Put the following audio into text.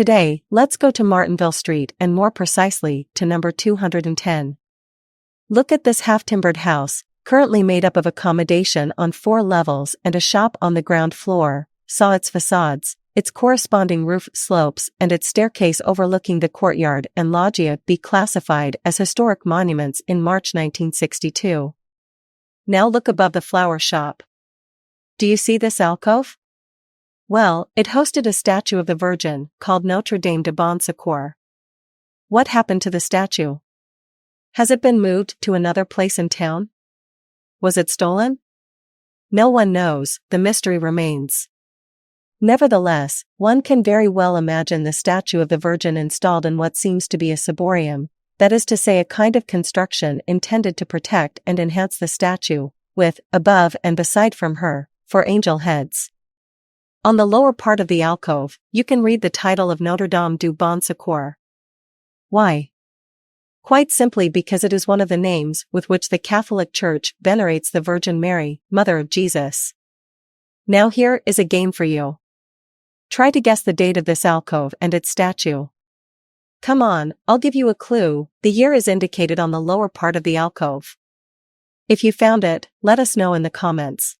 Today, let's go to Martainville Street and more precisely, to number 210. Look at this half-timbered house, currently made up of accommodation on 4 levels and a shop on the ground floor, saw its facades, its corresponding roof slopes and its staircase overlooking the courtyard and loggia be classified as historic monuments in March 1962. Now look above the flower shop. Do you see this alcove? Well, it hosted a statue of the Virgin, called Notre-Dame-de-Bonsecours. What happened to the statue? Has it been moved to another place in town? Was it stolen? No one knows, the mystery remains. Nevertheless, one can very well imagine the statue of the Virgin installed in what seems to be a ciborium, that is to say a kind of construction intended to protect and enhance the statue, with, above and beside from her, 4 angel heads. On the lower part of the alcove, you can read the title of Notre-Dame-de-Bonsecours. Why? Quite simply because it is one of the names with which the Catholic Church venerates the Virgin Mary, Mother of Jesus. Now here is a game for you. Try to guess the date of this alcove and its statue. Come on, I'll give you a clue, the year is indicated on the lower part of the alcove. If you found it, let us know in the comments.